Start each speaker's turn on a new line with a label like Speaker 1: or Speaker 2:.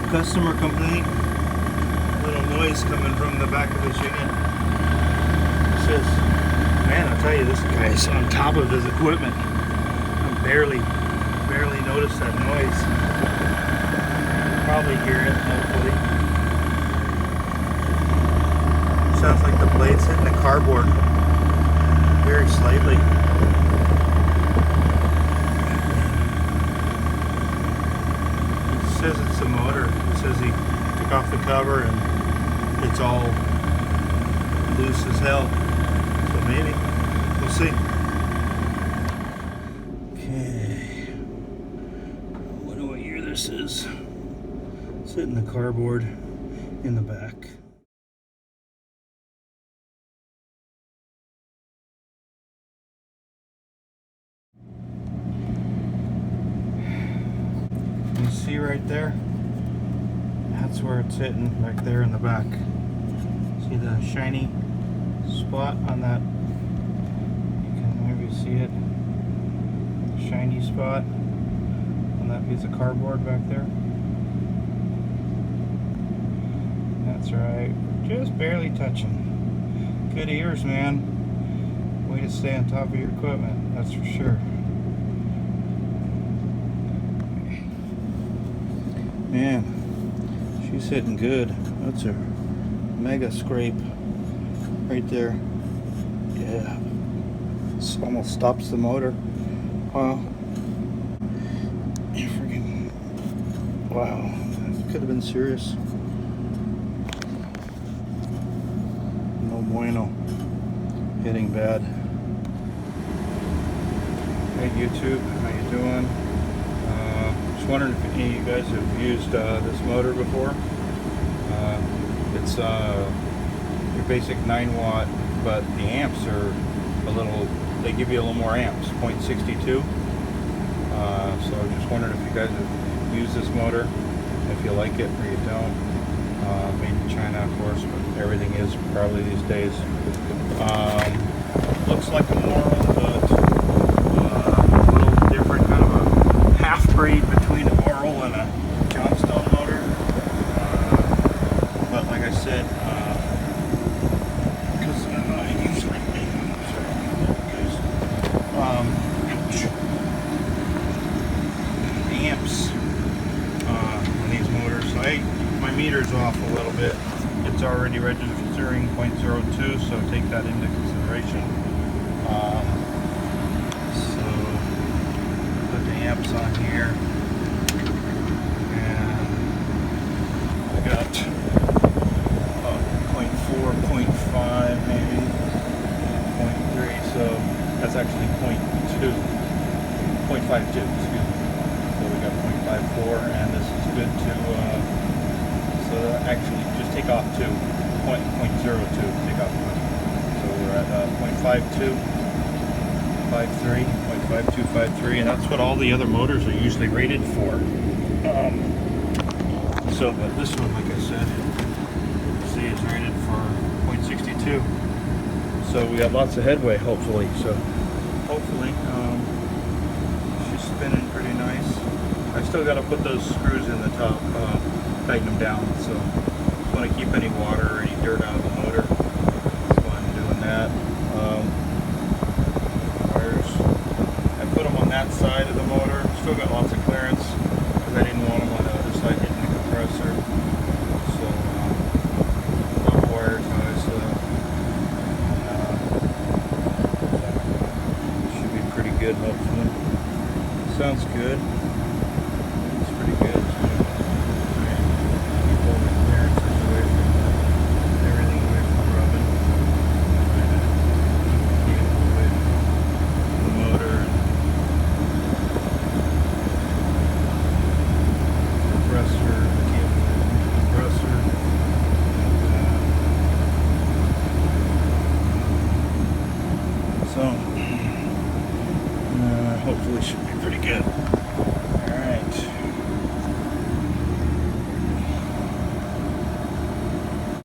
Speaker 1: Customer complaint. Little noise coming from the back of his unit. He says, man, I'll tell you, this guy's on top of his equipment. I barely noticed that noise. Probably hear it, hopefully. Sounds like the blade's hitting the cardboard very slightly. He says it's the motor. He says he took off the cover and it's all loose as hell. So maybe. We'll see. Okay. I wonder what year this is. It's hitting the cardboard in the back. You see right there? That's where it's hitting, back there in the back. See the shiny spot on that? You can maybe see it. Shiny spot on that piece of cardboard back there. That's right. Just barely touching. Good ears, man. Way to stay on top of your equipment, that's for sure. Man, she's hitting good. That's a mega scrape right there. Yeah, this almost stops the motor. Wow. Freaking wow, that could have been serious. No bueno. Hitting bad. Hey YouTube, how you doing? Wondering if any of you guys have used this motor before. It's your basic 9 watt, but the amps are a little, they give you a little more amps, 0.62. So I'm just wondering if you guys have used this motor, if you like it or you don't. Made in China, of course, but everything is probably these days. Looks like a Moral, but a little different, kind of a half breed between a Moral and a Johnstone motor. But like I said, because I usually amps on these motors. So my meter's off a little bit. It's already registering 0.02, so take that into consideration. So put the amps on here, and I got 0.4, 0.5 maybe, 0.3, so that's actually 0.2, 0.52, excuse me. So we got 0.54, and this is good to, so actually just take off 2, 0.02, take off 1. So we're at 0.52, 53, 0.52, 53, and that's what all the other motors are usually rated for. So, but this one, like I said, see, is rated for 0.62. So we got lots of headway, hopefully. So hopefully, she's spinning pretty nice. I still got to put those screws in the top, tighten them down. So just want to keep any